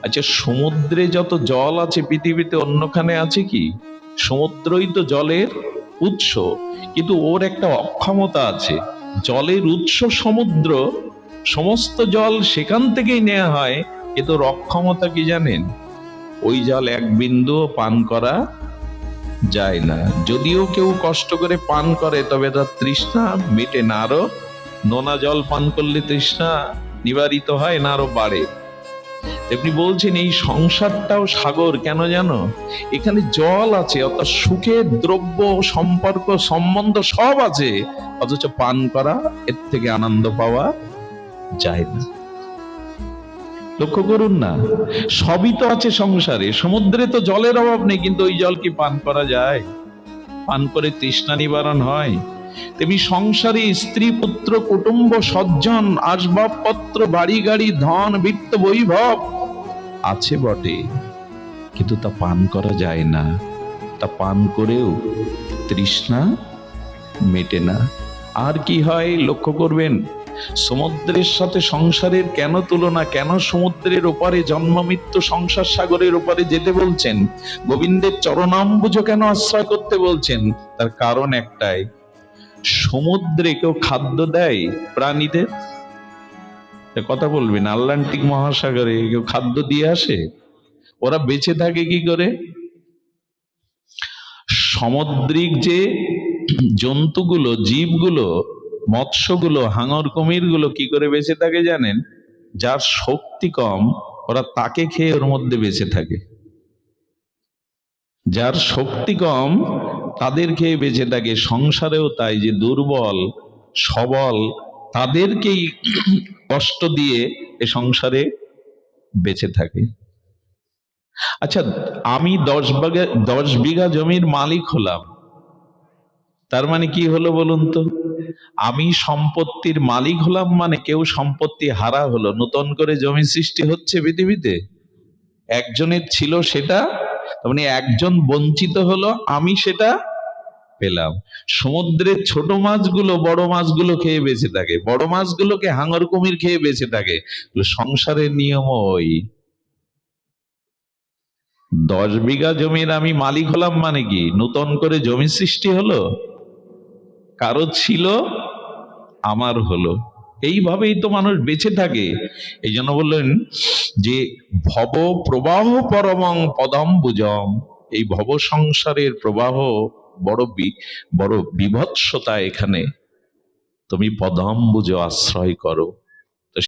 আচ্ছা, সমুদ্রে যত জল আছে পৃথিবীতে অন্যখানে আছে কি? সমুদ্রই তো জলের উৎস, কিন্তু ওর একটা অক্ষমতা আছে। জলের উৎস সমুদ্র, সমস্ত জল সেখান থেকেই নেওয়া হয়, কিন্তু ওর অক্ষমতা কি জানেন? ওই জল এক বিন্দুও পান করা যায় না। যদিও কেউ কষ্ট করে পান করে, তবে তার তৃষ্ণা মেটে না। আরো নোনা জল পান করলে তৃষ্ণা নিবারিত হয় না, আরো বাড়ে। আপনি বলছেন এই সংসারটাও সাগর, কেন জানো? এখানে জল আছে, অর্থাৎ সুখের দ্রব্য, সম্পর্ক, সম্বন্ধ সব আছে, অথচ পান করা, এর থেকে আনন্দ পাওয়া যায় না। লক্ষ্য করুন না, সবই তো আছে সংসারে। সমুদ্রে তো জলের অভাব নেই, কিন্তু ওই জল কি পান করা যায়? পান করে তৃষ্ণা নিবারণ হয়? তেমনি সংসারে স্ত্রী, পুত্র, কুটুম্ব, সজ্জন, আসবাবপত্র, বাড়ি গাড়ি, ধন, বৃত্ত, বৈভব আছে বটে, কিন্তু তা পান করা যায় না। তা পান করেও তৃষ্ণা মেটে না। আর কি হয় লক্ষ্য করবেন, সমুদ্রের সাথে সংসারের কেন তুলনা? কেন সমুদ্রের ওপারে জন্ম মৃত্যু সংসার সাগরের ওপারে যেতে বলছেন? গোবিন্দের চরণাম্বুজ কেন আশ্রয় করতে বলছেন? তার কারণ একটাই, সমুদ্রে কেউ খাদ্য দেয় প্রাণীদের? কথা বলবেন, আটলান্টিক মহাসাগরে কেউ খাদ্য দিয়ে আসে? ওরা বেঁচে থাকে কি করে? সামুদ্রিক যে জন্তুগুলো, জীবগুলো, মৎস্যগুলো, হাঙর কুমিরগুলো কি করে বেঁচে থাকে জানেন? যার শক্তি কম, ওরা তাকে খেয়ে ওর মধ্যে বেঁচে থাকে। যার শক্তি কম তাদের খেয়ে বেঁচে থাকে। সংসারেও তাই, যে দুর্বল সবল তাদেরকেই কষ্ট দিয়ে এ সংসারে বেঁচে থাকে। আচ্ছা, আমি 10 বিঘা জমির মালিক হলাম, তার মানে কি হলো বলুন তো? আমি সম্পত্তির মালিক হলাম, মানে কেউ সম্পত্তি হারা হলো। নতুন করে জমি সৃষ্টি হচ্ছে পৃথিবীতে। একজনের ছিল সেটা, তার মানে একজন বঞ্চিত হলো, আমি সেটা পেলাম। সমুদ্রের ছোট মাছগুলো বড় মাছগুলো খেয়ে বেঁচে থাকে, বড় মাছগুলোকে হাঙর কুমির খেয়ে বেঁচে থাকে। সংসারের নিয়ম ওই। 10 বিঘা জমির আমি মালিক হলাম মানে কি? নতুন করে জমি সৃষ্টি হলো, কারো ছিল, আমার হলো। এইভাবেই তো মানুষ বেঁচে থাকে। এই জন্য বললেন যে ভব প্রবাহ পরমং পদম্বুজম, এই ভব সংসারের প্রবাহ বড় বিভৎসতা। এখানে তুমি পদম্বুজ আশ্রয় করো।